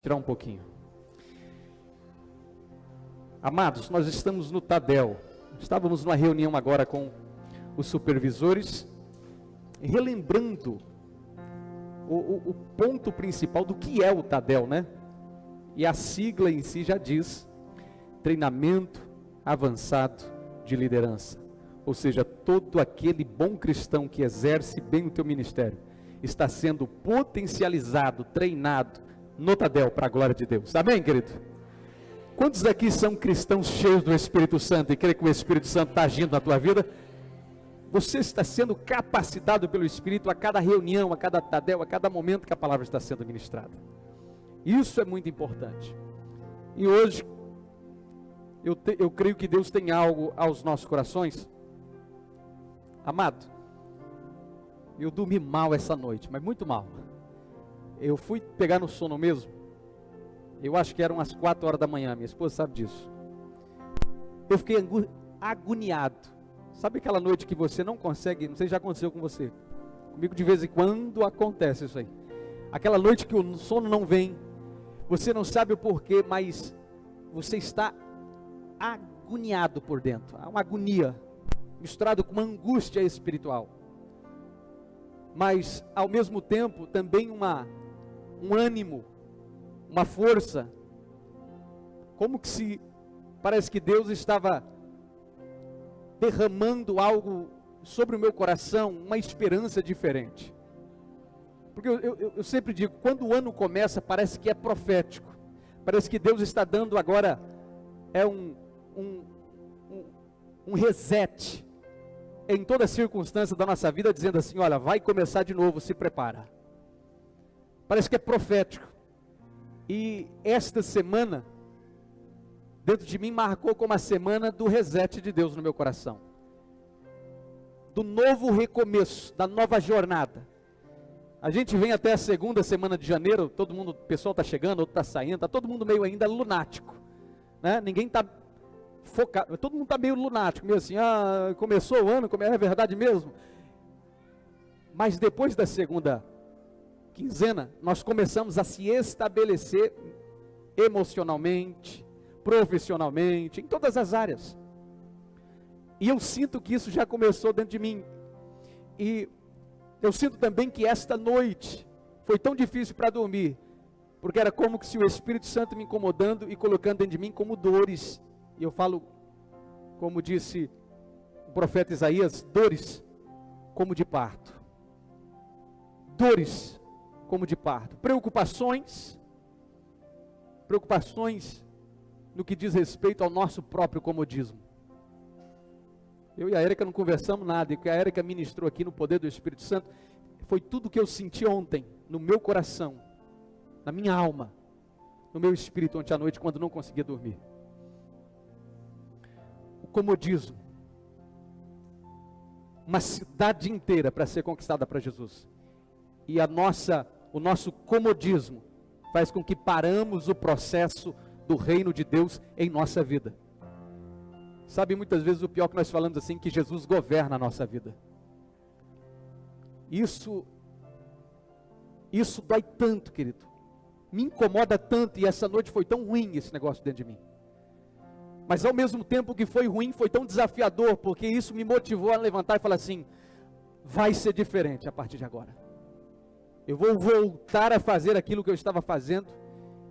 Tirar um pouquinho. Amados, nós estamos no Tadel. Estávamos numa reunião agora com os supervisores, relembrando o ponto principal do que é o Tadel, né? E a sigla em si já diz: treinamento avançado de liderança. Ou seja, todo aquele bom cristão que exerce bem o teu ministério está sendo potencializado, treinado no Tadel para a glória de Deus. Amém, querido? Quantos aqui são cristãos cheios do Espírito Santo e creem que o Espírito Santo está agindo na tua vida? Você está sendo capacitado pelo Espírito a cada reunião, a cada Tadel, a cada momento que a palavra está sendo ministrada. Isso é muito importante. E hoje, eu creio que Deus tem algo aos nossos corações. Amado, eu dormi mal essa noite, mas muito mal. Eu fui pegar no sono mesmo. Eu acho que eram umas 4 horas da manhã, minha esposa sabe disso. Eu fiquei agoniado. Sabe aquela noite que você não consegue, não sei se já aconteceu com você. Comigo de vez em quando acontece isso aí. Aquela noite que o sono não vem, você não sabe o porquê, mas você está agoniado por dentro. Há uma agonia, misturado com uma angústia espiritual. Mas, ao mesmo tempo, também um ânimo, uma força, como que se, parece que Deus estava derramando algo sobre o meu coração, uma esperança diferente. Porque eu sempre digo, quando o ano começa, parece que é profético, parece que Deus está dando agora, um reset, em toda circunstância da nossa vida, dizendo assim, olha, vai começar de novo, se prepara. Parece que é profético. E esta semana, dentro de mim, marcou como a semana do reset de Deus no meu coração. Do novo recomeço, da nova jornada. A gente vem até a segunda semana de janeiro, todo mundo, o pessoal está chegando, outro está saindo, está todo mundo meio ainda lunático. Né? Ninguém está focado, todo mundo está meio lunático, meio assim, começou o ano, é verdade mesmo? Mas depois da segunda quinzena, nós começamos a se estabelecer emocionalmente, profissionalmente, em todas as áreas. E eu sinto que isso já começou dentro de mim. E eu sinto também que esta noite foi tão difícil para dormir, porque era como se o Espírito Santo me incomodando e colocando dentro de mim como dores. E eu falo, como disse o profeta Isaías, dores como de parto. Dores como de parto. Preocupações no que diz respeito ao nosso próprio comodismo. Eu e a Érica não conversamos nada, e o que a Érica ministrou aqui no poder do Espírito Santo, foi tudo que eu senti ontem, no meu coração, na minha alma, no meu espírito ontem à noite, quando não conseguia dormir. O comodismo. Uma cidade inteira para ser conquistada para Jesus. E o nosso comodismo faz com que paramos o processo do reino de Deus em nossa vida. Sabe, muitas vezes o pior que nós falamos assim, que Jesus governa a nossa vida. Isso dói tanto, querido. Me incomoda tanto, e essa noite foi tão ruim esse negócio dentro de mim. Mas ao mesmo tempo que foi ruim, foi tão desafiador, porque isso me motivou a levantar e falar assim, vai ser diferente a partir de agora. Eu vou voltar a fazer aquilo que eu estava fazendo,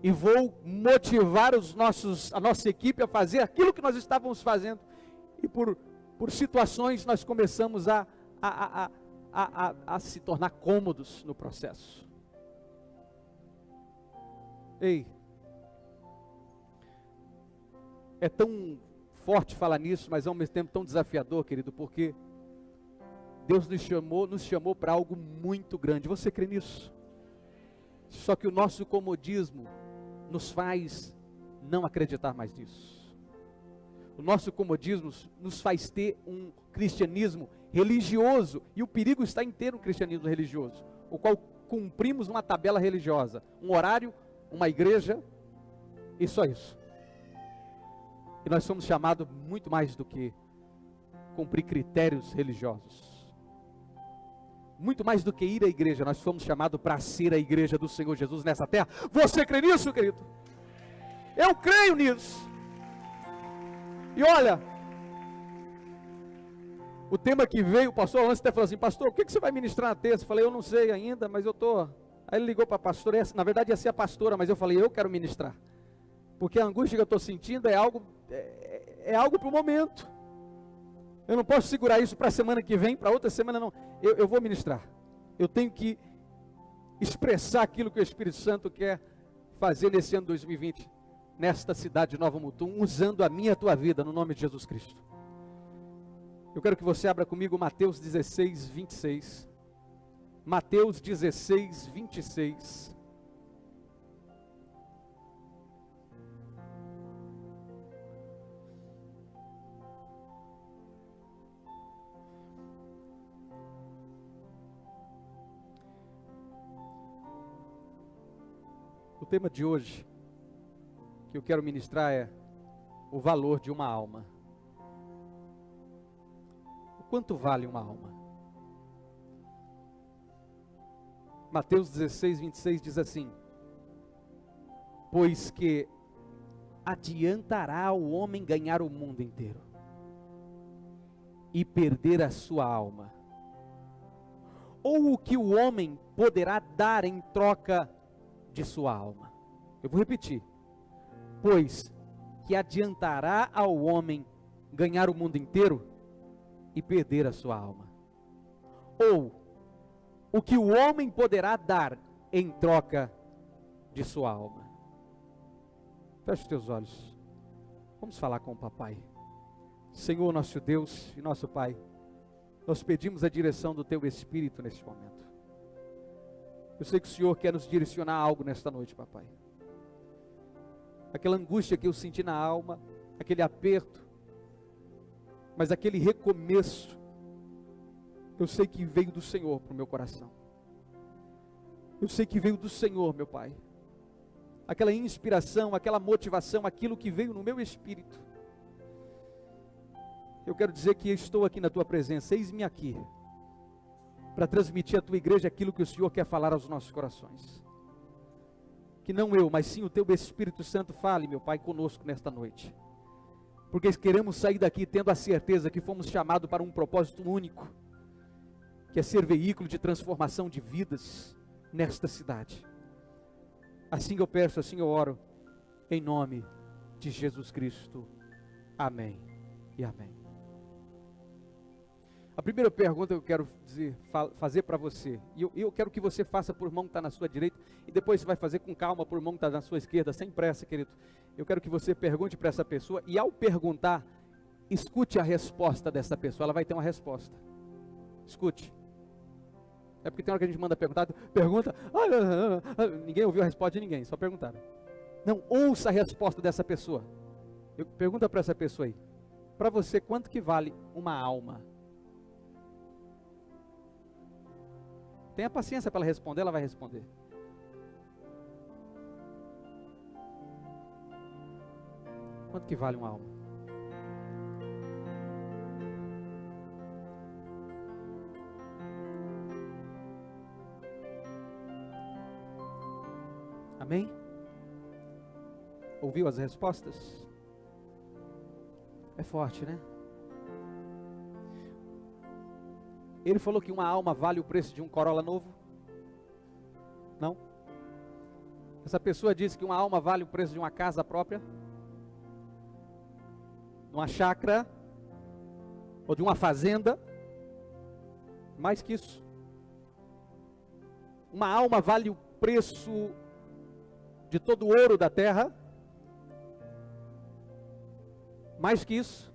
e vou motivar a nossa equipe a fazer aquilo que nós estávamos fazendo. E por situações nós começamos a se tornar cômodos no processo. Ei, é tão forte falar nisso, mas ao mesmo tempo tão desafiador, querido, porque Deus nos chamou para algo muito grande. Você crê nisso? Só que o nosso comodismo nos faz não acreditar mais nisso. O nosso comodismo nos faz ter um cristianismo religioso, e o perigo está em ter um cristianismo religioso, o qual cumprimos uma tabela religiosa, um horário, uma igreja, e só isso. E nós somos chamados muito mais do que cumprir critérios religiosos. muito mais do que ir à igreja, nós fomos chamados para ser a igreja do Senhor Jesus nessa terra. Você crê nisso, querido? Eu creio nisso. E olha, o tema que veio, o pastor Lance até falou assim: pastor, o que você vai ministrar na terça? Eu falei: eu não sei ainda, mas eu estou. Aí ele ligou para a pastora, na verdade ia ser a pastora, mas eu falei: eu quero ministrar, porque a angústia que eu estou sentindo é algo para o momento. Eu não posso segurar isso para a semana que vem, para outra semana não. Eu vou ministrar. Eu tenho que expressar aquilo que o Espírito Santo quer fazer nesse ano 2020, nesta cidade de Nova Mutum, usando a minha e a tua vida, no nome de Jesus Cristo. Eu quero que você abra comigo Mateus 16, 26. Mateus 16, 26. O tema de hoje que eu quero ministrar é o valor de uma alma. O quanto vale uma alma? Mateus 16, 26 diz assim: pois que adiantará o homem ganhar o mundo inteiro e perder a sua alma? Ou o que o homem poderá dar em troca de sua alma? Eu vou repetir: pois que adiantará ao homem ganhar o mundo inteiro e perder a sua alma? Ou o que o homem poderá dar em troca de sua alma? Feche os teus olhos, vamos falar com o papai. Senhor, nosso Deus e nosso Pai, nós pedimos a direção do teu Espírito neste momento. Eu sei que o Senhor quer nos direcionar a algo nesta noite, papai. Aquela angústia que eu senti na alma, aquele aperto, mas aquele recomeço, eu sei que veio do Senhor para o meu coração. Eu sei que veio do Senhor, meu Pai. Aquela inspiração, aquela motivação, aquilo que veio no meu espírito. Eu quero dizer que estou aqui na tua presença, eis-me aqui, para transmitir à tua igreja aquilo que o Senhor quer falar aos nossos corações. Que não eu, mas sim o teu Espírito Santo fale, meu Pai, conosco nesta noite. Porque queremos sair daqui tendo a certeza que fomos chamados para um propósito único, que é ser veículo de transformação de vidas nesta cidade. Assim eu peço, assim eu oro, em nome de Jesus Cristo. Amém e amém. A primeira pergunta que eu quero fazer para você, e eu quero que você faça por mão que está na sua direita, e depois você vai fazer com calma por mão que está na sua esquerda, sem pressa, querido. Eu quero que você pergunte para essa pessoa, e ao perguntar, escute a resposta dessa pessoa, ela vai ter uma resposta. Escute. É porque tem hora que a gente manda perguntar, pergunta, ninguém ouviu a resposta de ninguém, só perguntaram. Não, ouça a resposta dessa pessoa. Pergunta para essa pessoa aí, para você quanto que vale uma alma? Tenha paciência para ela responder, ela vai responder. Quanto que vale uma alma? Amém? Ouviu as respostas? É forte, né? Ele falou que uma alma vale o preço de um Corolla novo? Não? Essa pessoa disse que uma alma vale o preço de uma casa própria? De uma chácara? Ou de uma fazenda? Mais que isso. Uma alma vale o preço de todo o ouro da terra? Mais que isso.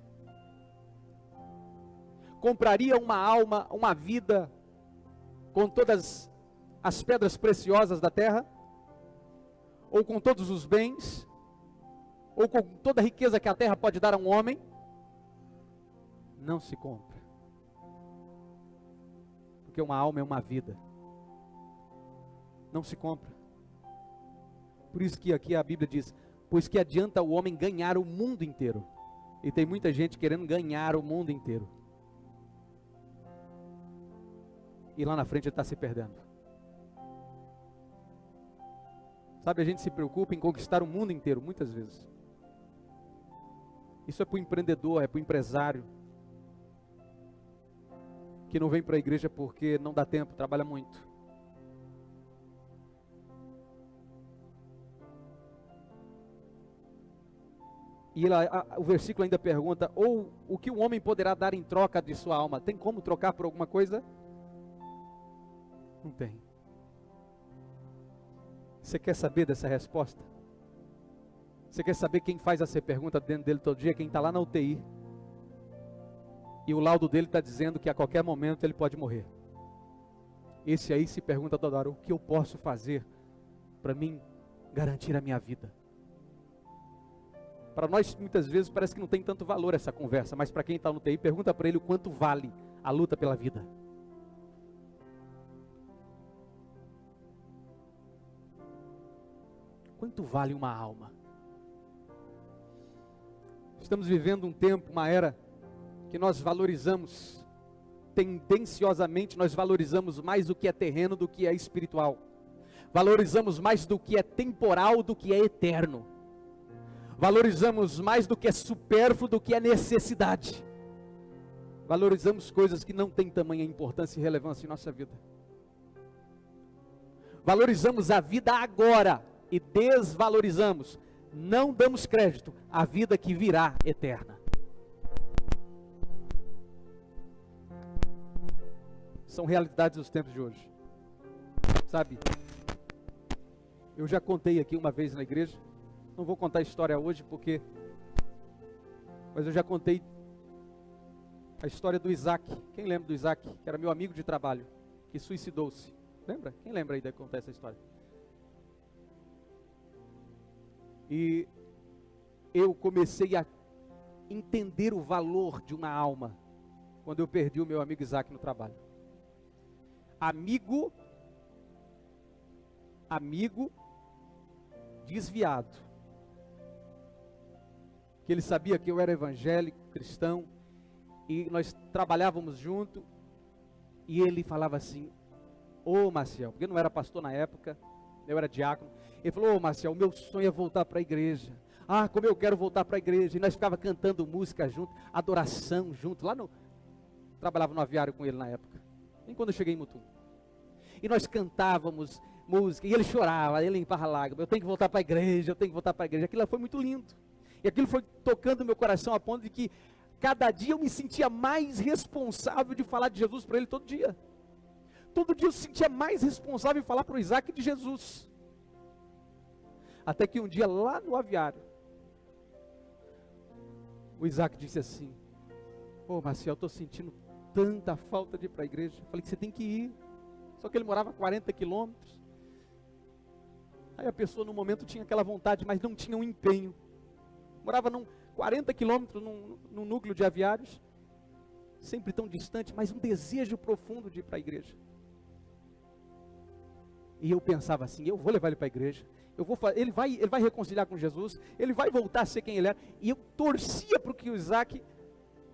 Compraria uma alma, uma vida, com todas as pedras preciosas da terra? Ou com todos os bens? Ou com toda a riqueza que a terra pode dar a um homem? Não se compra. Porque uma alma é uma vida. Não se compra. Por isso que aqui a Bíblia diz, pois que adianta o homem ganhar o mundo inteiro. E tem muita gente querendo ganhar o mundo inteiro. e lá na frente ele está se perdendo. Sabe, a gente se preocupa em conquistar o mundo inteiro, muitas vezes. Isso é para o empreendedor, é para o empresário, que não vem para a igreja porque não dá tempo, trabalha muito. E o versículo ainda pergunta, ou o que o homem poderá dar em troca de sua alma? Tem como trocar por alguma coisa? Não tem. Você quer saber dessa resposta? Você quer saber quem faz essa pergunta dentro dele todo dia? Quem está lá na UTI. E o laudo dele está dizendo que a qualquer momento ele pode morrer. Esse aí se pergunta toda hora, o que eu posso fazer para mim garantir a minha vida? Para nós, muitas vezes, parece que não tem tanto valor essa conversa, mas para quem está no UTI, pergunta para ele o quanto vale a luta pela vida. Quanto vale uma alma? Estamos vivendo um tempo, uma era, que nós valorizamos, tendenciosamente, nós valorizamos mais o que é terreno do que é espiritual. Valorizamos mais do que é temporal do que é eterno. Valorizamos mais do que é supérfluo do que é necessidade. Valorizamos coisas que não têm tamanha importância e relevância em nossa vida. Valorizamos a vida agora e desvalorizamos, não damos crédito à vida que virá eterna. São realidades dos tempos de hoje. Sabe, eu já contei aqui uma vez na igreja, não vou contar a história hoje mas eu já contei a história do Isaac. Quem lembra do Isaac? Que era meu amigo de trabalho, que suicidou-se. Lembra? Quem lembra aí de contar essa história? E eu comecei a entender o valor de uma alma quando eu perdi o meu amigo Isaac no trabalho. Amigo desviado. Que ele sabia que eu era evangélico, cristão, e nós trabalhávamos junto, e ele falava assim, ô Maciel, porque eu não era pastor na época, eu era diácono, ele falou, ô Maciel, o meu sonho é voltar para a igreja, como eu quero voltar para a igreja, e nós ficava cantando música junto, adoração junto, trabalhava no aviário com ele na época, nem quando eu cheguei em Mutum, e nós cantávamos música, e ele chorava, ele limpava lágrimas, eu tenho que voltar para a igreja, aquilo foi muito lindo, e aquilo foi tocando meu coração a ponto de que cada dia eu me sentia mais responsável de falar de Jesus para ele todo dia. Todo dia eu sentia mais responsável em falar para o Isaac de Jesus. Até que um dia lá no aviário, o Isaac disse assim, ô Maciel, eu estou sentindo tanta falta de ir para a igreja. Eu falei que você tem que ir. Só que ele morava a 40 quilômetros. Aí a pessoa no momento tinha aquela vontade, mas não tinha um empenho. Morava 40 quilômetros num núcleo de aviários, sempre tão distante, mas um desejo profundo de ir para a igreja. E eu pensava assim, eu vou levar ele para a igreja, ele vai reconciliar com Jesus, ele vai voltar a ser quem ele era. E eu torcia para que o Isaac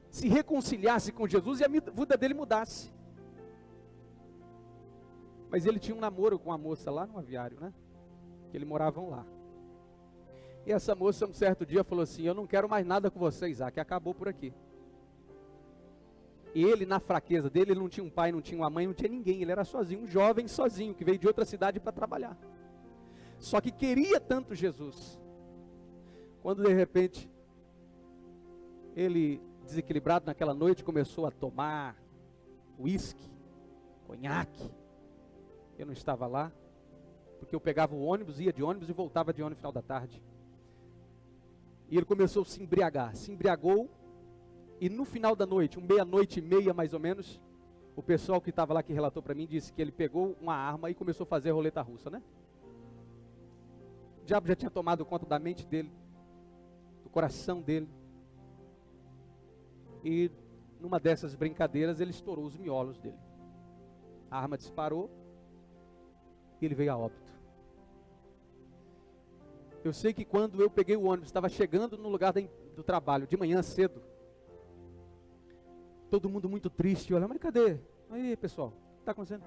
se reconciliasse com Jesus e a vida dele mudasse. Mas ele tinha um namoro com a moça lá no aviário, né? Que eles moravam lá. E essa moça um certo dia falou assim, eu não quero mais nada com você, Isaac, acabou por aqui. E ele, na fraqueza dele, ele não tinha um pai, não tinha uma mãe, não tinha ninguém, ele era sozinho, um jovem sozinho, que veio de outra cidade para trabalhar. Só que queria tanto Jesus, quando de repente, ele, desequilibrado naquela noite, começou a tomar uísque, conhaque. Eu não estava lá, porque eu pegava o ônibus, ia de ônibus e voltava de ônibus no final da tarde. E ele começou a se embriagar, se embriagou, e no final da noite, meia-noite e meia mais ou menos, o pessoal que estava lá, que relatou para mim, disse que ele pegou uma arma e começou a fazer a roleta russa, né? O diabo já tinha tomado conta da mente dele, do coração dele, e numa dessas brincadeiras ele estourou os miolos dele. A arma disparou, e ele veio a óbito. Eu sei que quando eu peguei o ônibus, estava chegando no lugar do trabalho, de manhã cedo, todo mundo muito triste, olha, mas cadê? Aí pessoal, que está acontecendo?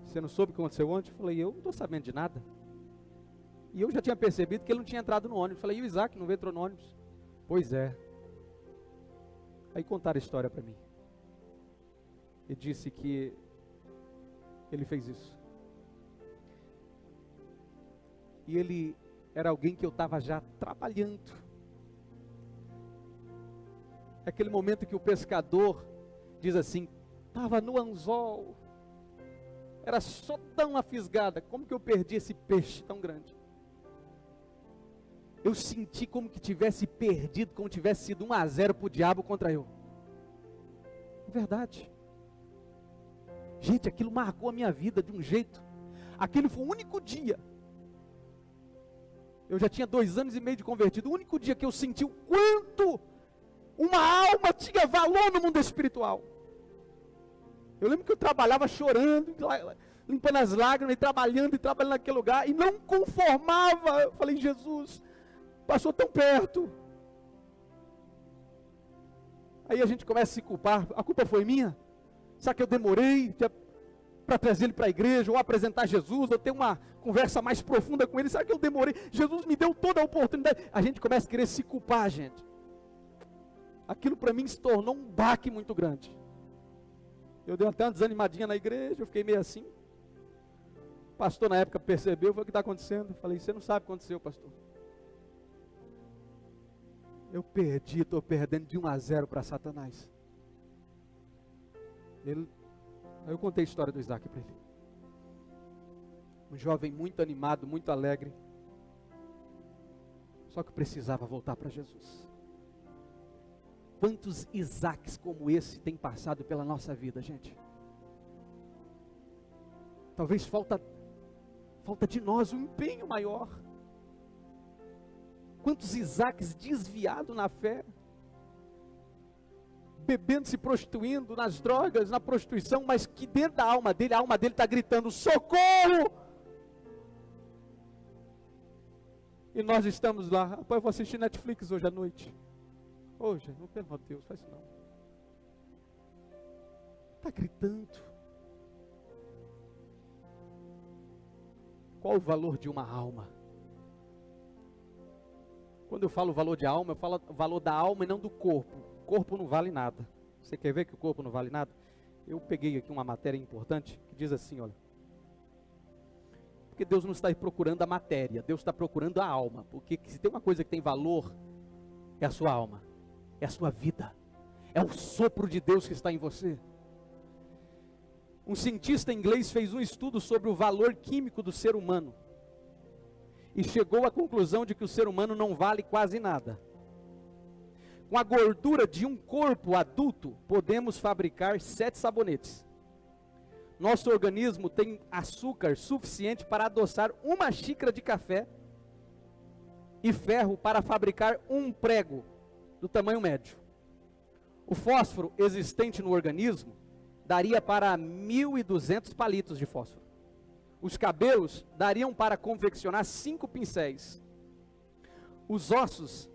Você não soube o que aconteceu ontem? Eu falei, eu não estou sabendo de nada. E eu já tinha percebido que ele não tinha entrado no ônibus. Eu falei, e o Isaac não entrou no ônibus? Pois é. Aí contaram a história para mim. E disse que ele fez isso. E ele era alguém que eu estava já trabalhando. Aquele momento que o pescador diz assim, estava no anzol, era só dar uma fisgada, como que eu perdi esse peixe tão grande? Eu senti como que tivesse perdido, como tivesse sido 1-0 para o diabo contra eu. É verdade. Gente, aquilo marcou a minha vida de um jeito. Aquele foi o único dia. Eu já tinha 2 anos e meio de convertido. O único dia que eu senti o quanto uma alma tinha valor no mundo espiritual. Eu lembro que eu trabalhava chorando, limpando as lágrimas, e trabalhando naquele lugar, e não conformava. Eu falei, Jesus, passou tão perto. Aí a gente começa a se culpar, a culpa foi minha? Será que eu demorei para trazer ele para a igreja, ou apresentar Jesus, ou ter uma conversa mais profunda com ele? Será que eu demorei? Jesus me deu toda a oportunidade. A gente começa a querer se culpar, gente. Aquilo para mim se tornou um baque muito grande. Eu dei até uma desanimadinha na igreja, eu fiquei meio assim. O pastor na época percebeu, falou, o que está acontecendo? Eu falei, você não sabe o que aconteceu, pastor. Eu perdi, estou perdendo de 1-0 para Satanás. Aí eu contei a história do Isaac para ele. Um jovem muito animado, muito alegre. Só que precisava voltar para Jesus. Quantos Isaques como esse tem passado pela nossa vida, gente? Talvez falta de nós um empenho maior. Quantos Isaques desviados na fé, bebendo, se prostituindo, nas drogas, na prostituição, mas que dentro da alma dele, a alma dele está gritando, socorro! E nós estamos lá, rapaz, eu vou assistir Netflix hoje à noite. Hoje, não, pelo amor de Deus, faz isso não. Está gritando. Qual o valor de uma alma? Quando eu falo o valor de alma, eu falo o valor da alma e não do corpo. O corpo não vale nada. Você quer ver que o corpo não vale nada? Eu peguei aqui uma matéria importante que diz assim, olha. Porque Deus não está procurando a matéria, Deus está procurando a alma. Porque se tem uma coisa que tem valor, é a sua alma, é a sua vida, é o sopro de Deus que está em você. Um cientista inglês fez um estudo sobre o valor químico do ser humano. E chegou à conclusão de que o ser humano não vale quase nada. Com a gordura de um corpo adulto, podemos fabricar 7 sabonetes. Nosso organismo tem açúcar suficiente para adoçar 1 xícara de café e ferro para fabricar um prego do tamanho médio. O fósforo existente no organismo daria para 1.200 palitos de fósforo. Os cabelos dariam para confeccionar 5 pincéis. Os ossos,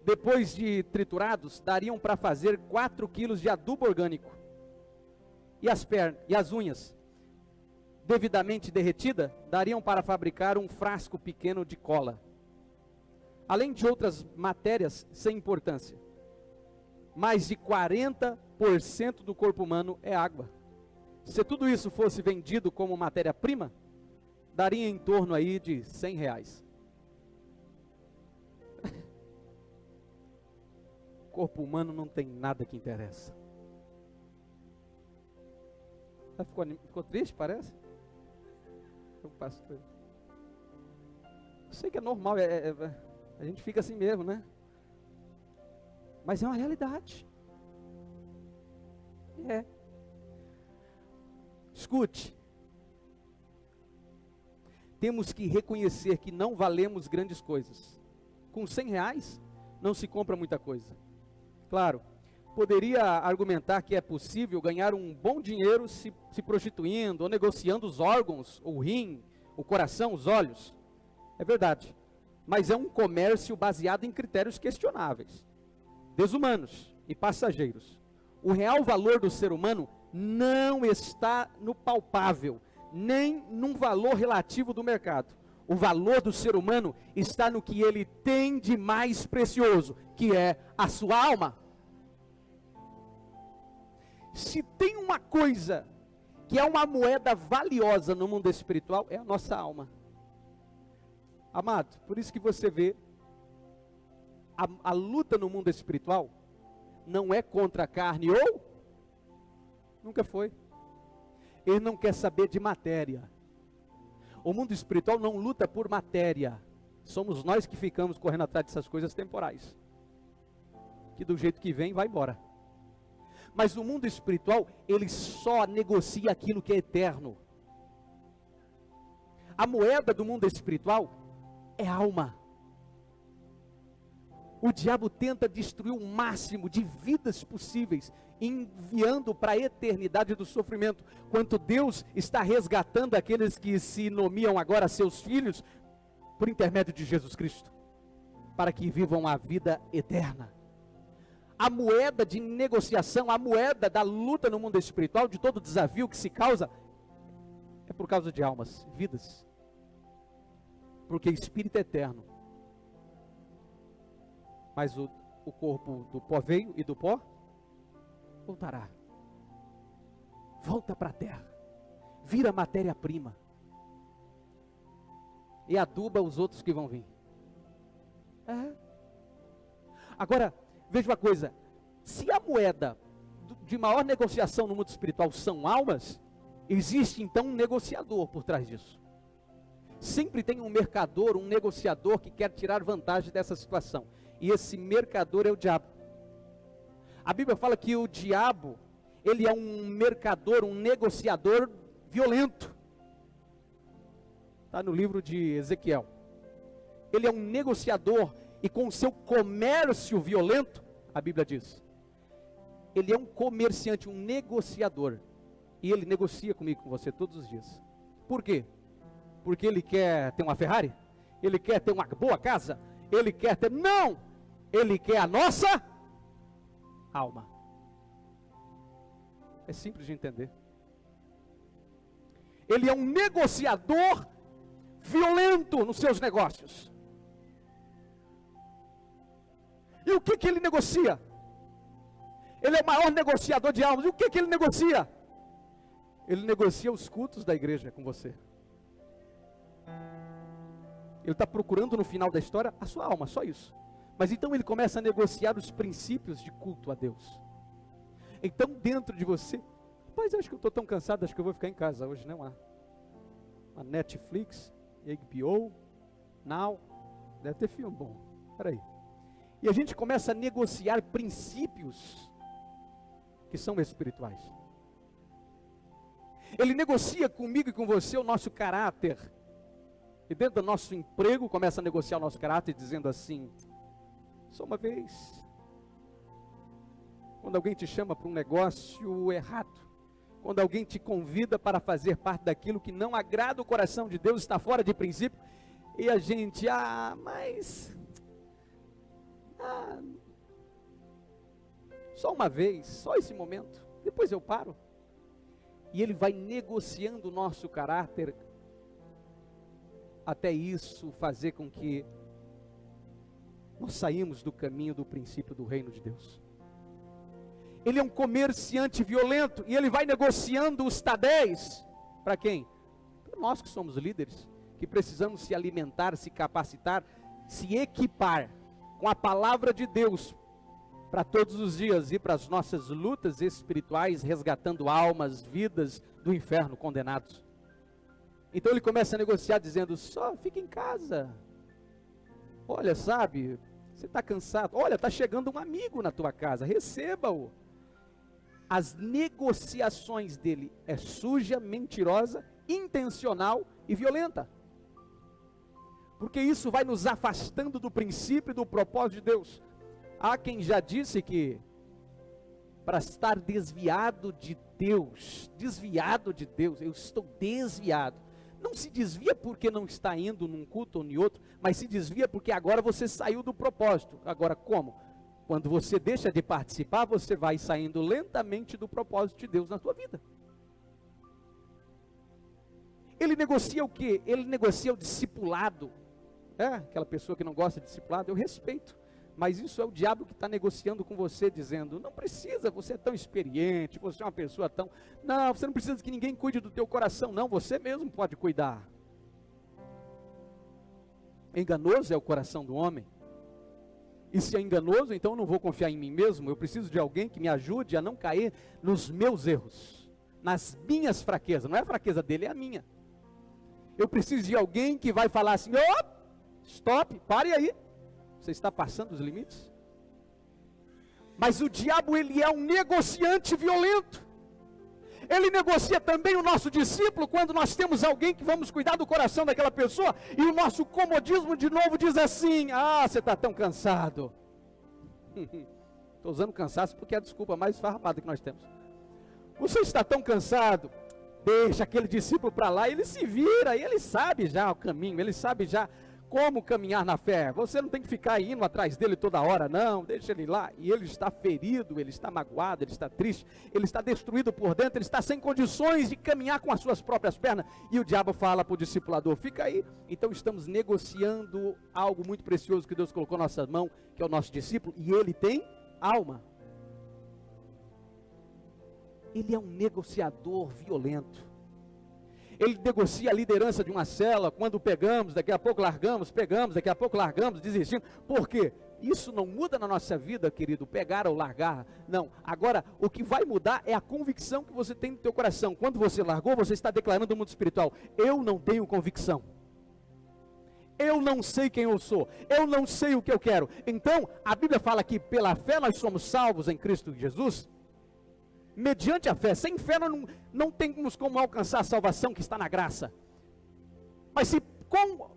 depois de triturados, dariam para fazer 4 quilos de adubo orgânico. E as pernas e as unhas, devidamente derretidas, dariam para fabricar um frasco pequeno de cola. Além de outras matérias sem importância. Mais de 40% do corpo humano é água. Se tudo isso fosse vendido como matéria-prima, daria em torno aí de R$100. O corpo humano não tem nada que interessa. Ficou triste, parece? O pastor. Eu sei que é normal, a gente fica assim mesmo, né? Mas é uma realidade. É. Escute. Temos que reconhecer que não valemos grandes coisas. Com R$100 não se compra muita coisa. Claro, poderia argumentar que é possível ganhar um bom dinheiro se prostituindo, ou negociando os órgãos, o rim, o coração, os olhos. É verdade. Mas é um comércio baseado em critérios questionáveis, desumanos e passageiros. O real valor do ser humano não está no palpável, nem num valor relativo do mercado. O valor do ser humano está no que ele tem de mais precioso, que é a sua alma. Se tem uma coisa que é uma moeda valiosa no mundo espiritual, é a nossa alma. Amado, por isso que você vê, a luta no mundo espiritual não é contra a carne ou, nunca foi. Ele não quer saber de matéria. O mundo espiritual não luta por matéria. Somos nós que ficamos correndo atrás dessas coisas temporais, que do jeito que vem, vai embora. Mas o mundo espiritual, ele só negocia aquilo que é eterno. A moeda do mundo espiritual é alma. O diabo tenta destruir o máximo de vidas possíveis, enviando para a eternidade do sofrimento, quanto Deus está resgatando aqueles que se nomeam agora seus filhos, por intermédio de Jesus Cristo, para que vivam a vida eterna. A moeda de negociação, a moeda da luta no mundo espiritual, de todo desafio que se causa, é por causa de almas, vidas. Porque espírito é eterno. Mas o corpo do pó veio e do pó voltará. Volta para a terra. Vira matéria-prima. E aduba os outros que vão vir. Agora, veja uma coisa. Se a moeda de maior negociação no mundo espiritual são almas, existe então um negociador por trás disso. Sempre tem um mercador, um negociador que quer tirar vantagem dessa situação. E esse mercador é o diabo. A Bíblia fala que o diabo, ele é um mercador, um negociador violento. Está no livro de Ezequiel. Ele é um negociador e com o seu comércio violento, a Bíblia diz, ele é um comerciante, um negociador. E ele negocia comigo, com você, todos os dias. Por quê? Porque ele quer ter uma Ferrari? Ele quer ter uma boa casa? Ele quer ter... Não! Ele quer a nossa alma. É simples de entender. Ele é um negociador violento nos seus negócios. E o que ele negocia? Ele é o maior negociador de almas. E o que ele negocia? Ele negocia os cultos da igreja com você. Ele está procurando no final da história a sua alma, só isso. Mas então ele começa a negociar os princípios de culto a Deus. Então dentro de você, rapaz, eu acho que eu estou tão cansado, acho que eu vou ficar em casa hoje, não há. Uma Netflix, HBO, Now, deve ter filme bom, peraí. E a gente começa a negociar princípios que são espirituais. Ele negocia comigo e com você o nosso caráter. E dentro do nosso emprego, começa a negociar o nosso caráter, dizendo assim, só uma vez, quando alguém te chama para um negócio errado, quando alguém te convida para fazer parte daquilo que não agrada o coração de Deus, está fora de princípio, e a gente, só uma vez, só esse momento, depois eu paro. E ele vai negociando o nosso caráter, até isso fazer com que nós saímos do caminho do princípio do reino de Deus. Ele é um comerciante violento, e ele vai negociando os tadéis, para quem? Para nós que somos líderes, que precisamos se alimentar, se capacitar, se equipar com a palavra de Deus, para todos os dias ir para as nossas lutas espirituais, resgatando almas, vidas do inferno condenados. Então ele começa a negociar dizendo, só fica em casa. Olha, sabe, você está cansado. Olha, está chegando um amigo na tua casa, receba-o. As negociações dele é suja, mentirosa, intencional e violenta. Porque isso vai nos afastando do princípio e do propósito de Deus. Há quem já disse que para estar desviado de Deus, eu estou desviado. Não se desvia porque não está indo num culto ou em outro, mas se desvia porque agora você saiu do propósito. Agora como? Quando você deixa de participar, você vai saindo lentamente do propósito de Deus na tua vida. Ele negocia o quê? Ele negocia o discipulado. Aquela pessoa que não gosta de discipulado, eu respeito. Mas isso é o diabo que está negociando com você, dizendo, não precisa, você é tão experiente, você é uma pessoa tão... Não, você não precisa que ninguém cuide do teu coração, não, você mesmo pode cuidar. Enganoso é o coração do homem. E se é enganoso, então eu não vou confiar em mim mesmo, eu preciso de alguém que me ajude a não cair nos meus erros, nas minhas fraquezas. Não é a fraqueza dele, é a minha. Eu preciso de alguém que vai falar assim, stop, pare aí. Você está passando os limites? Mas o diabo, ele é um negociante violento. Ele negocia também o nosso discípulo, quando nós temos alguém que vamos cuidar do coração daquela pessoa, e o nosso comodismo de novo diz assim, você está tão cansado. Estou usando cansaço porque é a desculpa mais esfarrapada que nós temos. Você está tão cansado, deixa aquele discípulo para lá, ele se vira, ele sabe já o caminho, ele sabe já como caminhar na fé. Você não tem que ficar indo atrás dele toda hora, não, deixa ele lá. E ele está ferido, ele está magoado, ele está triste, ele está destruído por dentro, ele está sem condições de caminhar com as suas próprias pernas. E o diabo fala para o discipulador, fica aí. Então estamos negociando algo muito precioso que Deus colocou na nossa mão, que é o nosso discípulo, e ele tem alma. Ele é um negociador violento. Ele negocia a liderança de uma célula, quando pegamos, daqui a pouco largamos, pegamos, daqui a pouco largamos, desistimos. Por quê? Isso não muda na nossa vida, querido, pegar ou largar. Não, agora o que vai mudar é a convicção que você tem no teu coração. Quando você largou, você está declarando no mundo espiritual, eu não tenho convicção. Eu não sei quem eu sou, eu não sei o que eu quero. Então, a Bíblia fala que pela fé nós somos salvos em Cristo Jesus. Mediante a fé, sem fé nós não temos como alcançar a salvação que está na graça. Mas se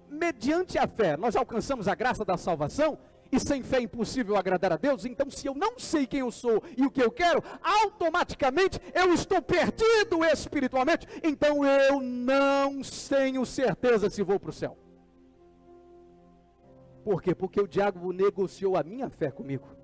mediante a fé nós alcançamos a graça da salvação, e sem fé é impossível agradar a Deus, então se eu não sei quem eu sou e o que eu quero, automaticamente eu estou perdido espiritualmente, então eu não tenho certeza se vou para o céu. Por quê? Porque o diabo negociou a minha fé comigo.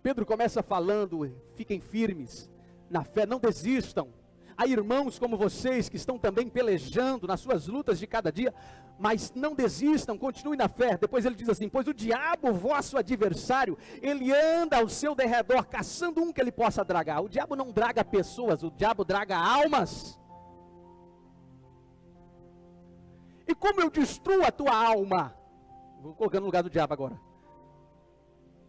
Pedro começa falando, fiquem firmes na fé, não desistam. Há irmãos como vocês que estão também pelejando nas suas lutas de cada dia, mas não desistam, continuem na fé. Depois ele diz assim, pois o diabo, vosso adversário, ele anda ao seu derredor, caçando um que ele possa dragar. O diabo não draga pessoas, o diabo draga almas. E como eu destruo a tua alma? Vou colocando no lugar do diabo agora.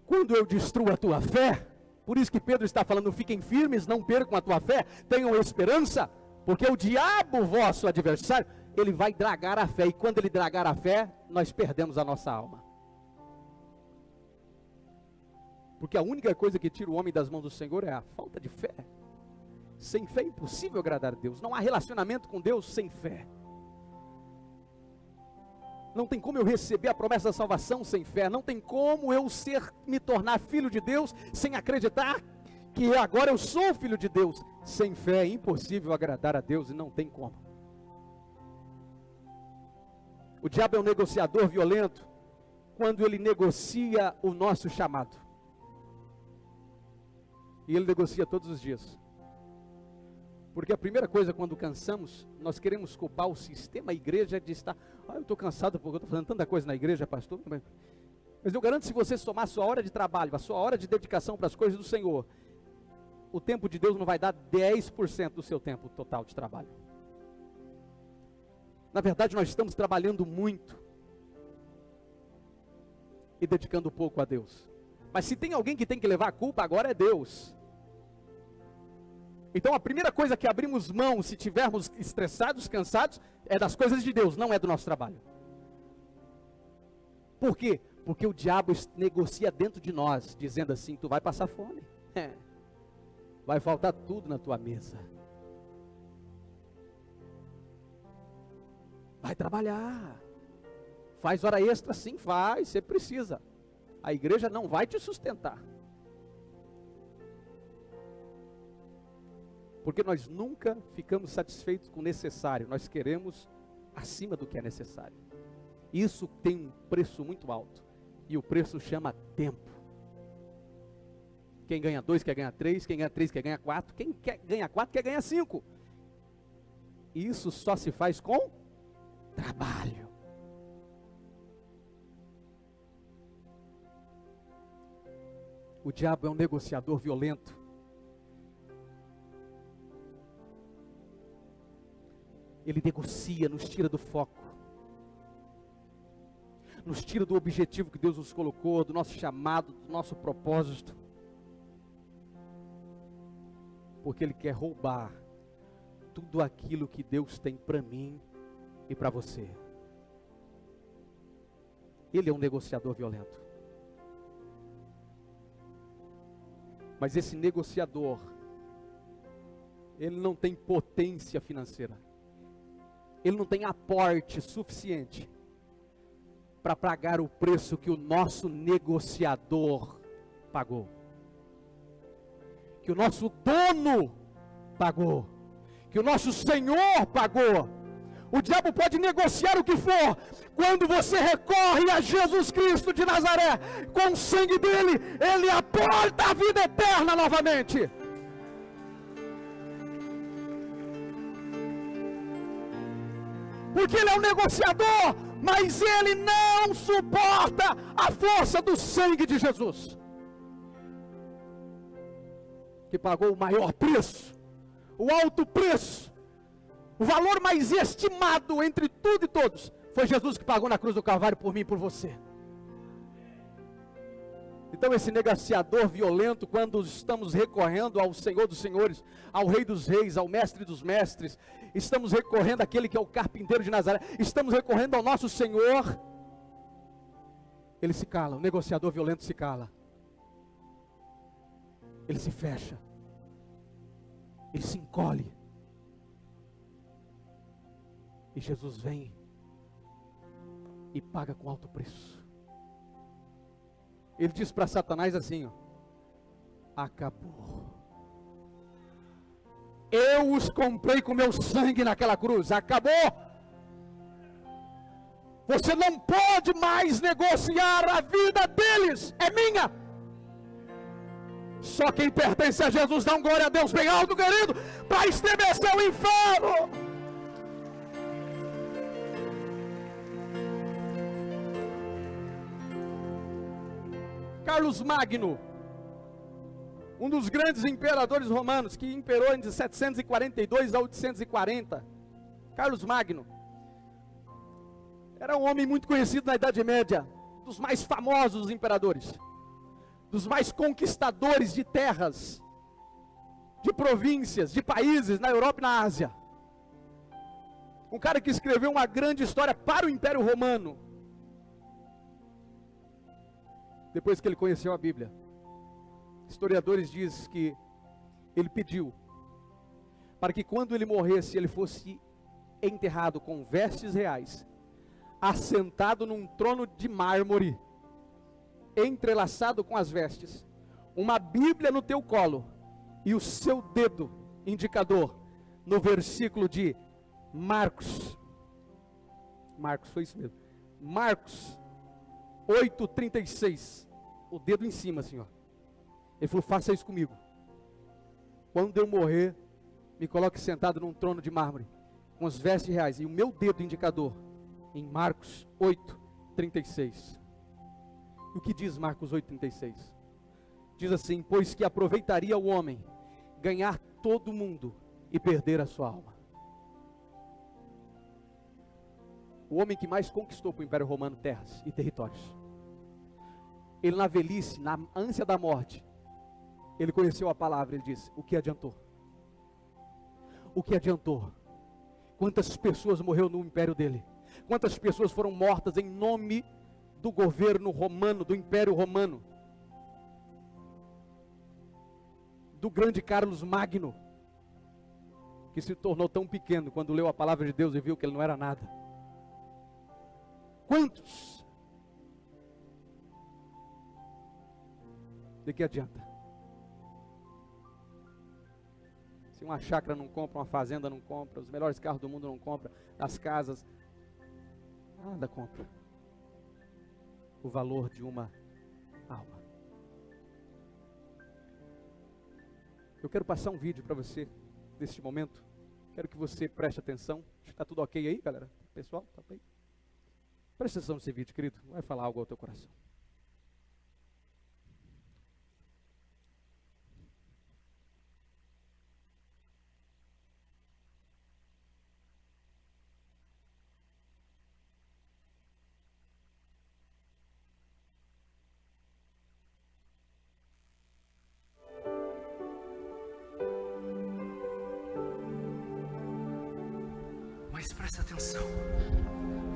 Quando eu destruo a tua fé, por isso que Pedro está falando, fiquem firmes, não percam a tua fé, tenham esperança, porque o diabo, vosso adversário, ele vai dragar a fé, e quando ele dragar a fé, nós perdemos a nossa alma. Porque a única coisa que tira o homem das mãos do Senhor é a falta de fé. Sem fé é impossível agradar a Deus, não há relacionamento com Deus sem fé. Não tem como eu receber a promessa da salvação sem fé. Não tem como eu me tornar filho de Deus sem acreditar que agora eu sou filho de Deus. Sem fé é impossível agradar a Deus e não tem como. O diabo é um negociador violento quando ele negocia o nosso chamado. E ele negocia todos os dias. Porque a primeira coisa, quando cansamos, nós queremos culpar o sistema, a igreja, de estar, eu estou cansado porque eu estou fazendo tanta coisa na igreja, pastor. Mas eu garanto, se você somar a sua hora de trabalho, a sua hora de dedicação para as coisas do Senhor, o tempo de Deus não vai dar 10% do seu tempo total de trabalho. Na verdade, nós estamos trabalhando muito e dedicando pouco a Deus. Mas se tem alguém que tem que levar a culpa, agora é Deus. Então a primeira coisa que abrimos mão, se tivermos estressados, cansados, é das coisas de Deus, não é do nosso trabalho. Por quê? Porque o diabo negocia dentro de nós, dizendo assim, tu vai passar fome, vai faltar tudo na tua mesa, vai trabalhar, faz hora extra, sim, faz, você precisa, a igreja não vai te sustentar. Porque nós nunca ficamos satisfeitos com o necessário, nós queremos acima do que é necessário. Isso tem um preço muito alto. E o preço chama tempo. Quem ganha 2 quer ganhar 3, quem ganha 3 quer ganhar 4, quem quer ganhar 4 quer ganhar 5. Isso só se faz com trabalho. O diabo é um negociador violento. Ele negocia, nos tira do foco, nos tira do objetivo que Deus nos colocou, do nosso chamado, do nosso propósito, porque Ele quer roubar tudo aquilo que Deus tem para mim e para você. Ele é um negociador violento. Mas esse negociador, ele não tem potência financeira. Ele não tem aporte suficiente para pagar o preço que o nosso negociador pagou, que o nosso dono pagou, que o nosso Senhor pagou. O diabo pode negociar o que for. Quando você recorre a Jesus Cristo de Nazaré, com o sangue dele, ele aporta a vida eterna novamente. Porque ele é um negociador, mas ele não suporta a força do sangue de Jesus, que pagou o maior preço, o alto preço, o valor mais estimado entre tudo e todos. Foi Jesus que pagou na cruz do Calvário por mim e por você. Então esse negociador violento, quando estamos recorrendo ao Senhor dos Senhores, ao Rei dos Reis, ao Mestre dos Mestres, estamos recorrendo àquele que é o carpinteiro de Nazaré, estamos recorrendo ao nosso Senhor, ele se cala, o negociador violento se cala, ele se fecha, ele se encolhe, e Jesus vem e paga com alto preço. Ele diz para Satanás assim, ó: acabou. Eu os comprei com meu sangue naquela cruz. Acabou. Você não pode mais negociar a vida deles. É minha. Só quem pertence a Jesus dá um glória a Deus bem alto, querido, para estremecer o inferno. Carlos Magno, um dos grandes imperadores romanos, que imperou entre 742 a 840. Carlos Magno era um homem muito conhecido na Idade Média, dos mais famosos imperadores, dos mais conquistadores de terras, de províncias, de países na Europa e na Ásia. Um cara que escreveu uma grande história para o Império Romano, depois que ele conheceu a Bíblia. Historiadores dizem que ele pediu para que quando ele morresse, ele fosse enterrado com vestes reais, assentado num trono de mármore, entrelaçado com as vestes, uma Bíblia no teu colo e o seu dedo indicador no versículo de Marcos, foi isso mesmo, Marcos 8:36, o dedo em cima assim, ó. Ele falou: faça isso comigo. Quando eu morrer, me coloque sentado num trono de mármore, com as vestes reais, e o meu dedo indicador em Marcos 8:36. O que diz Marcos 8:36? Diz assim: pois que aproveitaria o homem ganhar todo o mundo e perder a sua alma. O homem que mais conquistou para o Império Romano terras e territórios. Ele na velhice, na ânsia da morte, ele conheceu a palavra, ele disse: o que adiantou? O que adiantou? Quantas pessoas morreram no império dele? Quantas pessoas foram mortas em nome do governo romano, do Império Romano? Do grande Carlos Magno, que se tornou tão pequeno quando leu a palavra de Deus e viu que ele não era nada. Quantos? De que adianta? Se uma chácara não compra, uma fazenda não compra, os melhores carros do mundo não compra, as casas, nada compra. o valor de uma alma. Eu quero passar um vídeo para você neste momento. Quero que você preste atenção. Está tudo ok aí, galera? Pessoal, tá bem? Preste atenção nesse vídeo, querido. Vai falar algo ao teu coração. Mas presta atenção,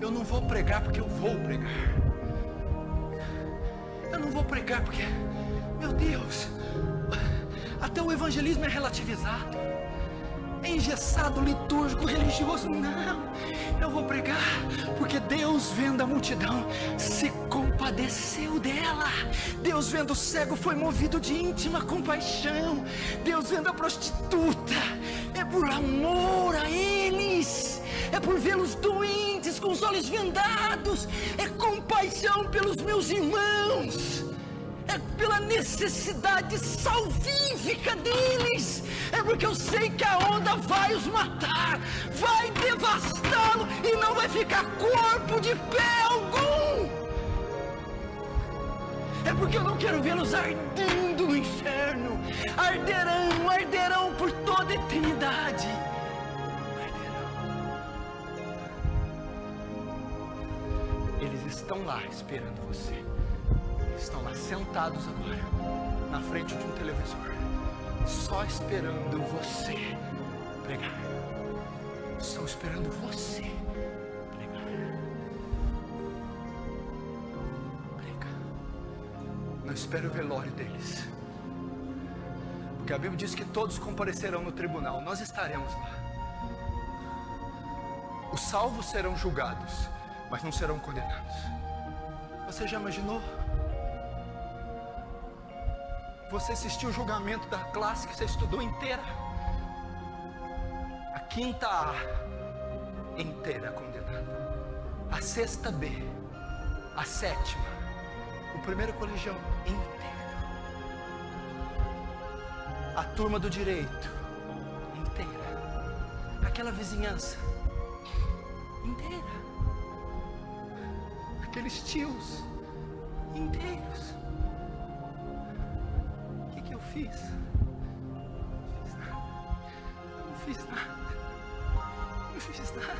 eu não vou pregar porque eu vou pregar. Eu não vou pregar porque, meu Deus, até o evangelismo é relativizado, é engessado, litúrgico, religioso. Não, eu vou pregar porque Deus, vendo a multidão, se compadeceu dela. Deus, vendo o cego, foi movido de íntima compaixão. Deus, vendo a prostituta, é por amor a eles, é por vê-los doentes com os olhos vendados, é compaixão pelos meus irmãos, é pela necessidade salvífica deles, é porque eu sei que a onda vai os matar, vai devastá-lo e não vai ficar corpo de pé algum. É porque eu não quero vê-los ardendo no inferno. Arderão por toda a eternidade. Eles estão lá esperando você. Estão lá sentados agora, na frente de um televisor, só esperando você pregar. Estão esperando você pregar. Prega. Não espere o velório deles, porque a Bíblia diz que todos comparecerão no tribunal. Nós estaremos lá. Os salvos serão julgados, mas não serão condenados. Você já imaginou? Você assistiu o julgamento da classe que você estudou inteira, a quinta A inteira condenada, a sexta B, a sétima, o primeiro colegial inteiro, a turma do direito inteira, aquela vizinhança inteira, aqueles tios inteiros. Fiz? Não fiz nada. Não fiz nada.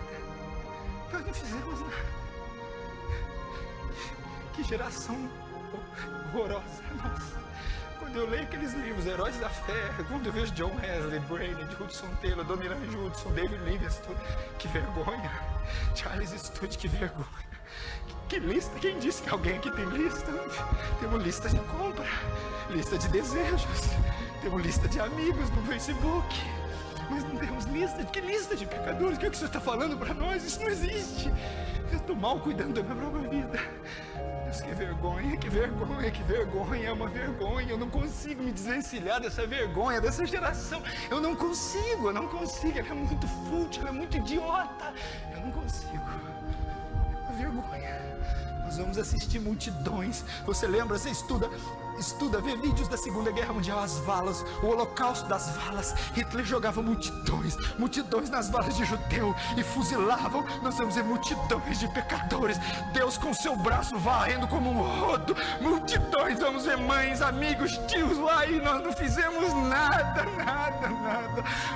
Nós não fizemos nada. Que geração horrorosa, nossa. Quando eu leio aqueles livros, Heróis da Fé, quando eu vejo John Wesley, Brainerd, Hudson Taylor, Adoniram Judson, David Livingstone, que vergonha. Charles Stewart, que vergonha. Que lista? Quem disse que alguém aqui tem lista? Temos lista de compra, lista de desejos, temos lista de amigos no Facebook, mas não temos lista. Que lista de pecadores? O que é que você está falando para nós? Isso não existe. Eu estou mal cuidando da minha própria vida. Deus, que vergonha, que vergonha, que vergonha. É uma vergonha. Eu não consigo me desvencilhar dessa vergonha, dessa geração. Eu não consigo. Ela é muito fútil, ela é muito idiota. Eu não consigo. É uma vergonha. Nós vamos assistir multidões. Você lembra, você estuda, vê vídeos da Segunda Guerra Mundial, as valas, o holocausto das valas. Hitler jogava multidões nas valas de judeu e fuzilavam. Nós vamos ver multidões de pecadores, Deus com seu braço varrendo como um rodo. Multidões, vamos ver mães, amigos, tios lá e nós não fizemos nada.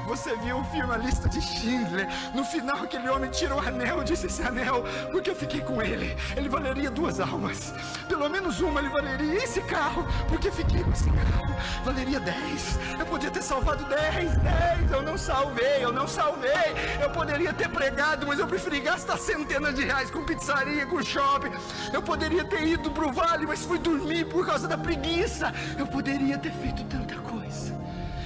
Você viu o filme A Lista de Schindler? No final aquele homem tira o anel, disse: esse anel, porque eu fiquei com ele valeria 2 almas, pelo menos uma ele valeria. Esse carro, porque fiquei com esse carro, valeria 10. Eu podia ter salvado 10. Eu não salvei. Eu poderia ter pregado, mas eu preferi gastar centenas de reais com pizzaria, com shopping. Eu poderia ter ido pro vale, mas fui dormir por causa da preguiça. Eu poderia ter feito tanta coisa.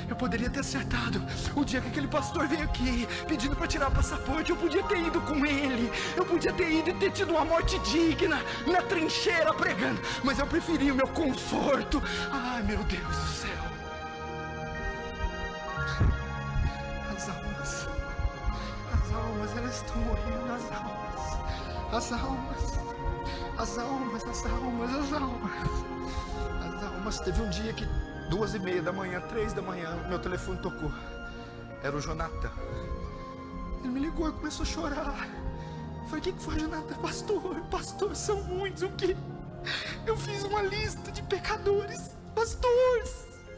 Eu poderia ter acertado o dia que aquele pastor veio aqui pedindo para tirar passaporte. Eu podia ter ido com ele. Eu podia ter ido e ter tido uma morte digna na trincheira pregando. Mas eu preferi o meu conforto. Ai, meu Deus do céu. As almas, elas estão morrendo. As As almas. Teve um dia que 2:30 da manhã, 3 da manhã, meu telefone tocou. Era o Jonathan. Ele me ligou e começou a chorar. Eu falei, o que foi, Jonathan? Pastor, são muitos. O quê? Eu fiz uma lista de pecadores. Pastor,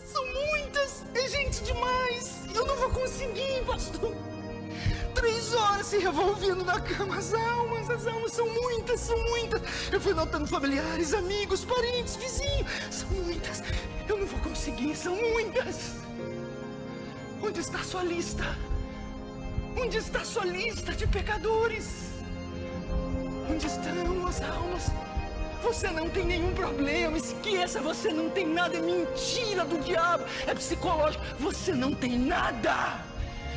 são muitas. É gente demais. Eu não vou conseguir, pastor. 3 horas se revolvendo na cama. As almas são muitas. Eu fui notando familiares, amigos, parentes, vizinhos. São muitas. Eu não vou conseguir, são muitas. Onde está a sua lista? Onde está a sua lista de pecadores? Onde estão as almas? Você não tem nenhum problema, esqueça, você não tem nada, é mentira do diabo, é psicológico, você não tem nada.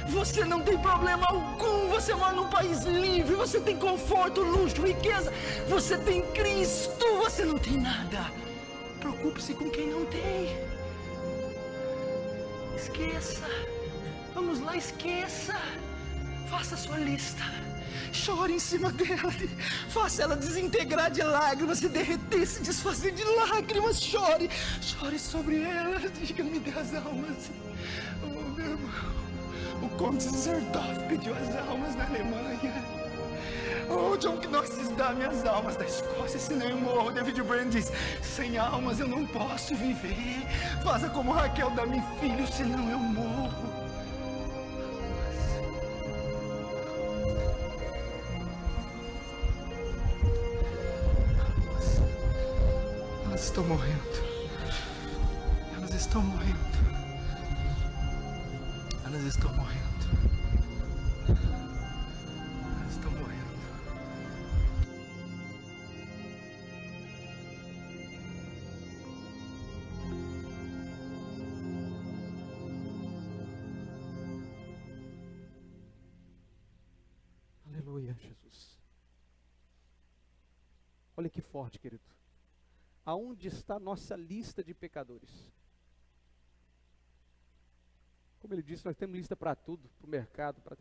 Você não tem problema algum, você mora num país livre, você tem conforto, luxo, riqueza, você tem Cristo, você não tem nada. Preocupe-se com quem não tem. Esqueça, vamos lá, esqueça. Faça a sua lista, chore em cima dela, faça ela desintegrar de lágrimas, se derreter, se desfazer de lágrimas, chore sobre ela, diga-me das almas. Oh, meu irmão, o Conde Zerdorf pediu as almas na Alemanha. Oh, John Knox dá minhas almas da Escócia, senão eu morro. David Brand diz, sem almas eu não posso viver. Faça como Raquel dá-me filho, senão eu morro. Elas estão morrendo. Elas estão morrendo. Elas estão morrendo. Elas estão morrendo. Aleluia, Jesus. Olha que forte, querido. Aonde está a nossa lista de pecadores? Como ele disse, nós temos lista para tudo, para o mercado, para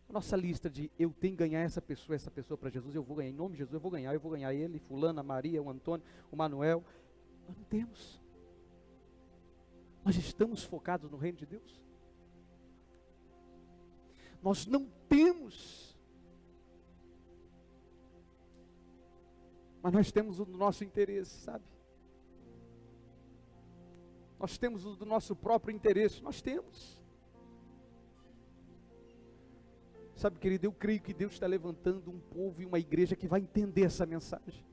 a nossa lista de eu tenho que ganhar essa pessoa para Jesus, eu vou ganhar, em nome de Jesus eu vou ganhar ele, fulana, Maria, o Antônio, o Manuel. Nós não temos. Nós estamos focados no reino de Deus? Nós não temos. Mas nós temos o do nosso interesse, sabe? Nós temos o do nosso próprio interesse, nós temos. Sabe, querido, eu creio que Deus está levantando um povo e uma igreja que vai entender essa mensagem.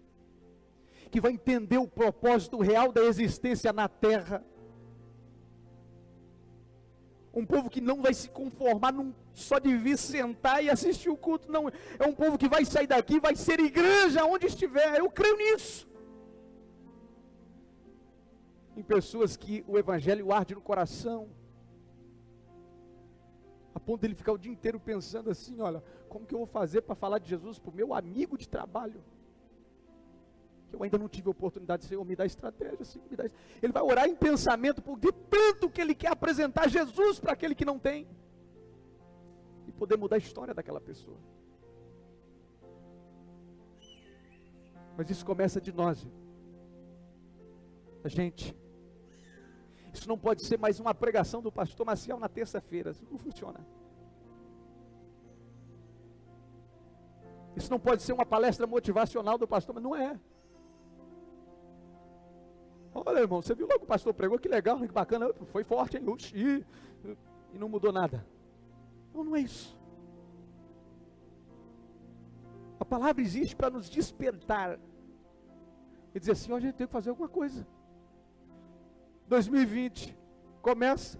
Que vai entender o propósito real da existência na terra. Um povo que não vai se conformar só de vir sentar e assistir o culto, não. É um povo que vai sair daqui, vai ser igreja onde estiver. Eu creio nisso. Em pessoas que o evangelho arde no coração, a ponto de ele ficar o dia inteiro pensando assim, olha, como que eu vou fazer para falar de Jesus para o meu amigo de trabalho? Que eu ainda não tive a oportunidade, Senhor, me dá estratégia, Senhor, me dá. Ele vai orar em pensamento, de tanto que ele quer apresentar Jesus para aquele que não tem, e poder mudar a história daquela pessoa. Mas isso começa de nós, a gente. Isso não pode ser mais uma pregação do pastor Maciel na terça-feira, isso não funciona. Isso não pode ser uma palestra motivacional do pastor, mas não é. Olha, irmão, você viu logo o pastor pregou, que legal, que bacana, foi forte, hein? E não mudou nada. Não é isso. A palavra existe para nos despertar e dizer assim, ó, a gente tem que fazer alguma coisa. 2020, começa.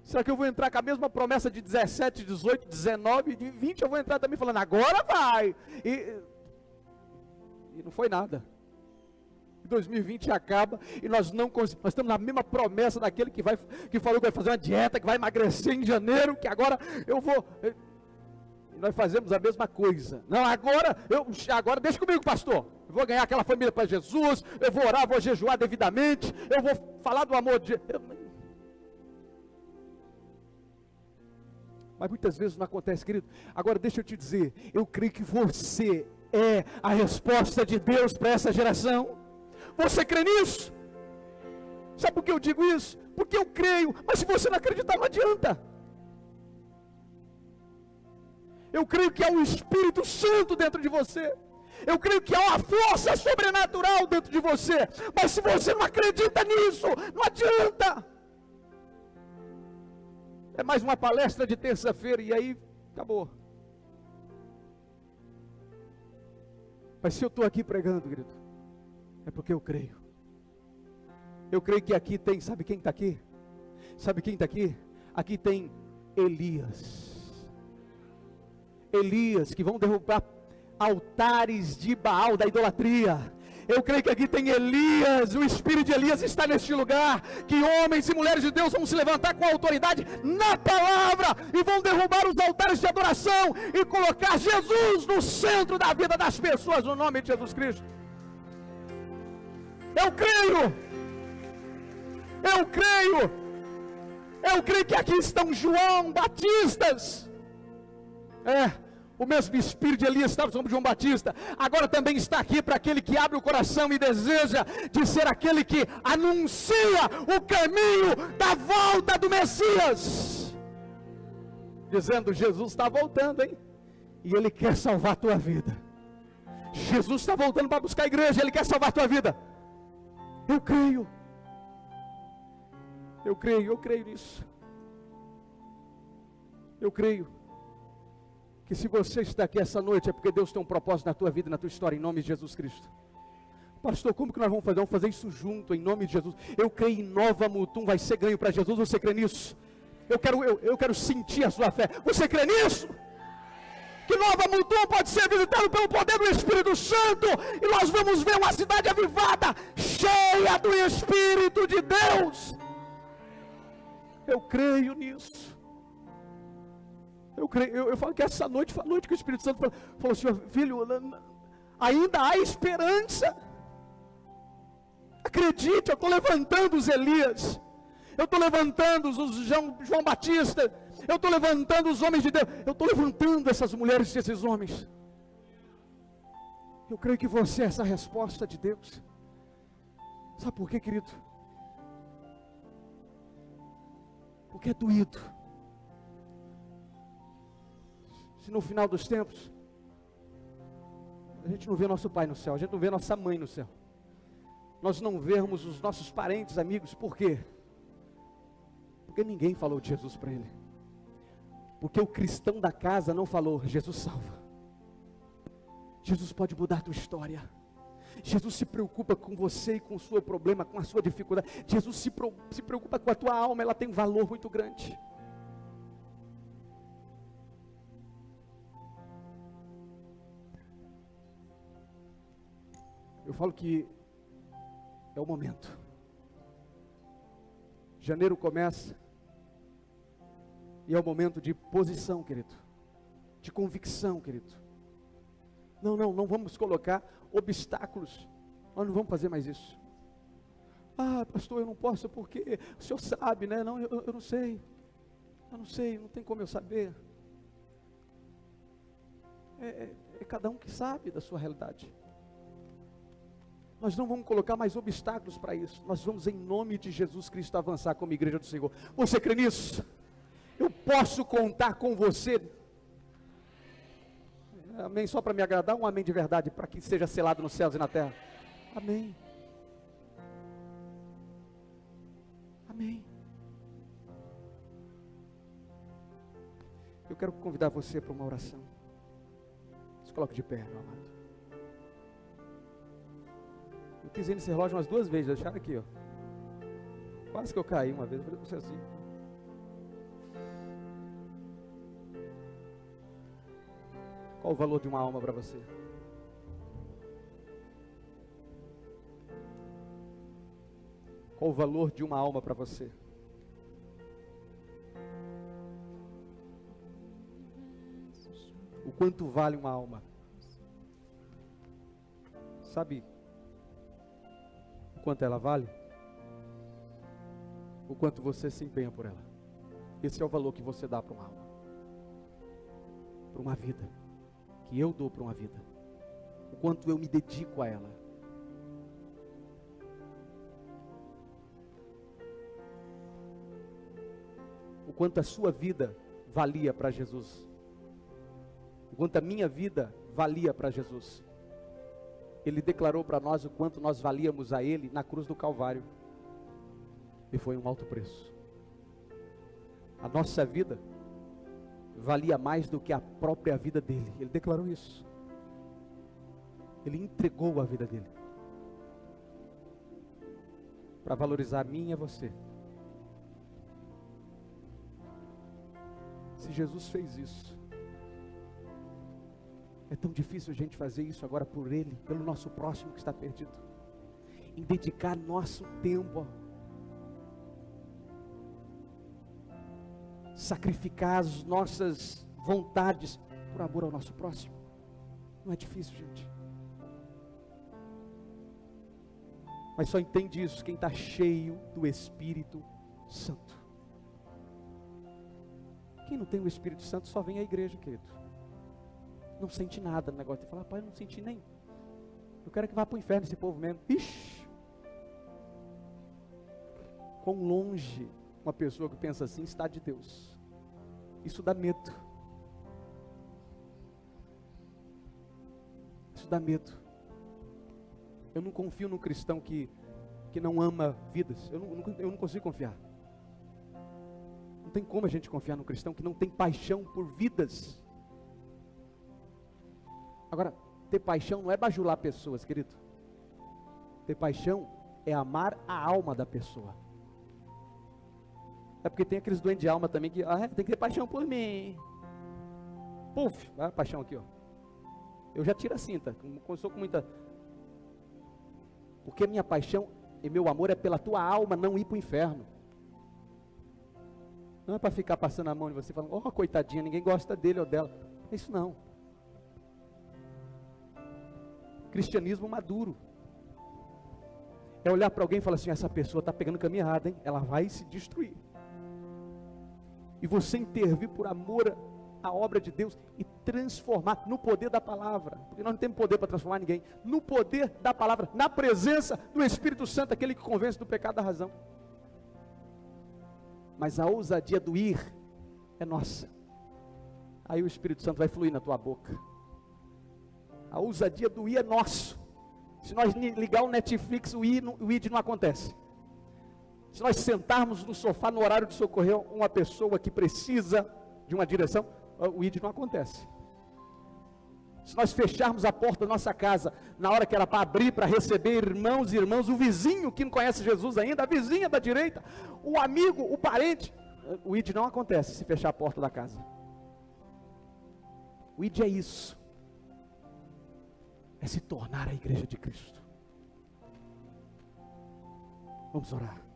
Será que eu vou entrar com a mesma promessa de 17, 18, 19, de 20 eu vou entrar também falando, agora vai. E não foi nada. 2020 acaba e nós não conseguimos, nós estamos na mesma promessa daquele que falou que vai fazer uma dieta, que vai emagrecer em janeiro, que agora eu vou. E nós fazemos a mesma coisa. Não, agora deixa comigo, pastor. Eu vou ganhar aquela família para Jesus, eu vou orar, vou jejuar devidamente, eu vou falar do amor de Jesus. Mas muitas vezes não acontece, querido. Agora deixa eu te dizer, eu creio que você é a resposta de Deus para essa geração. Você crê nisso? Sabe por que eu digo isso? Porque eu creio, mas se você não acreditar, não adianta. Eu creio que há um Espírito Santo dentro de você. Eu creio que há uma força sobrenatural dentro de você. Mas se você não acredita nisso, não adianta. É mais uma palestra de terça-feira e aí acabou. Mas se eu estou aqui pregando, querido, é porque eu creio. Eu creio que aqui tem, sabe quem está aqui? Sabe quem está aqui? Aqui tem Elias. Elias, que vão derrubar altares de Baal, da idolatria. Eu creio que aqui tem Elias, o Espírito de Elias está neste lugar, que homens e mulheres de Deus vão se levantar com autoridade na palavra, e vão derrubar os altares de adoração, e colocar Jesus no centro da vida das pessoas, no nome de Jesus Cristo. Eu creio que aqui estão João Batistas, o mesmo Espírito de Elias estava sobre João Batista, agora também está aqui para aquele que abre o coração e deseja de ser aquele que anuncia o caminho da volta do Messias, dizendo: Jesus está voltando, hein? E Ele quer salvar a tua vida. Jesus está voltando para buscar a igreja, Ele quer salvar a tua vida. Eu creio nisso. Eu creio que se você está aqui essa noite é porque Deus tem um propósito na tua vida e na tua história, em nome de Jesus Cristo. Pastor, como que nós vamos fazer? Vamos fazer isso junto, em nome de Jesus. Eu creio em Nova Mutum, vai ser ganho para Jesus. Você crê nisso? Eu quero sentir a sua fé. Você crê nisso? Que Nova Mutum pode ser visitado pelo poder do Espírito Santo, e nós vamos ver uma cidade avivada, cheia do Espírito de Deus. Eu creio nisso. Eu falo que essa noite foi a noite que o Espírito Santo falou assim: filho, ainda há esperança. Acredite, eu estou levantando os Elias, eu estou levantando os João Batista, eu estou levantando os homens de Deus, eu estou levantando essas mulheres e esses homens. Eu creio que você é essa resposta de Deus. Sabe por quê, querido? Porque é doído. Se no final dos tempos a gente não vê nosso pai no céu, a gente não vê nossa mãe no céu, nós não vermos os nossos parentes, amigos, por quê? Porque ninguém falou de Jesus para ele, porque o cristão da casa não falou: Jesus salva, Jesus pode mudar a tua história, Jesus se preocupa com você e com o seu problema, com a sua dificuldade, Jesus se preocupa com a tua alma, ela tem um valor muito grande. Eu falo que é o momento. Janeiro começa, e é o momento de posição, querido, de convicção, querido. Não vamos colocar obstáculos, nós não vamos fazer mais isso. Ah, pastor, eu não posso porque o senhor sabe, né? Não, eu não sei, não tem como eu saber. É cada um que sabe da sua realidade. Nós não vamos colocar mais obstáculos para isso. Nós vamos, em nome de Jesus Cristo, avançar como igreja do Senhor. Você crê nisso? Eu posso contar com você? Amém? Só para me agradar, um amém de verdade, para que seja selado nos céus e na terra. Amém. Amém. Eu quero convidar você para uma oração. Se coloque de pé, meu amado. Eu pisei nesse relógio umas 2 vezes, deixaram aqui, ó. Quase que eu caí uma vez, eu falei com você assim. Qual o valor de uma alma para você? Qual o valor de uma alma para você? O quanto vale uma alma? Sabe o quanto ela vale? O quanto você se empenha por ela. Esse é o valor que você dá para uma alma, para uma vida, que eu dou para uma vida. o quanto eu me dedico a ela. O quanto a sua vida valia para Jesus. O quanto a minha vida valia para Jesus. Ele declarou para nós o quanto nós valíamos a Ele na cruz do Calvário. E foi um alto preço. A nossa vida valia mais do que a própria vida dele. Ele declarou isso. Ele entregou a vida dele para valorizar a mim e a você. Se Jesus fez isso, é tão difícil a gente fazer isso agora por Ele, pelo nosso próximo que está perdido. Em dedicar nosso tempo, sacrificar as nossas vontades por amor ao nosso próximo. Não é difícil, gente. Mas só entende isso quem está cheio do Espírito Santo. Quem não tem o Espírito Santo só vem à igreja, querido. Não sente nada no negócio. Você fala, pai, eu não senti nem. Eu quero que vá para o inferno esse povo mesmo. Ixi! Quão longe uma pessoa que pensa assim está de Deus. Isso dá medo. Isso dá medo. Eu não confio num cristão que não ama vidas. Eu não consigo confiar. Não tem como a gente confiar num cristão que não tem paixão por vidas. Agora, ter paixão não é bajular pessoas, querido. Ter paixão é amar a alma da pessoa. É porque tem aqueles doentes de alma também que tem que ter paixão por mim. Puf, vai a paixão aqui, ó. Eu já tiro a cinta, sou com muita. Porque minha paixão e meu amor é pela tua alma não ir para o inferno. Não é para ficar passando a mão em você falando, oh, coitadinha, ninguém gosta dele ou dela. Isso não. Cristianismo maduro é olhar para alguém e falar assim, essa pessoa está pegando o caminho errado, hein? Ela vai se destruir. E você intervir por amor à obra de Deus e transformar no poder da palavra, porque nós não temos poder para transformar ninguém, no poder da palavra, na presença do Espírito Santo, aquele que convence do pecado da razão. Mas a ousadia do ir é nossa. Aí o Espírito Santo vai fluir na tua boca. A ousadia do ir é nosso. Se nós ligar o Netflix, o ID não acontece. Se nós sentarmos no sofá no horário de socorrer uma pessoa que precisa de uma direção, o ID não acontece. Se nós fecharmos a porta da nossa casa, na hora que era para abrir, para receber irmãos e irmãs, o vizinho que não conhece Jesus ainda, a vizinha da direita, o amigo, o parente, o ID não acontece se fechar a porta da casa. O ID é isso. É se tornar a igreja de Cristo. Vamos orar.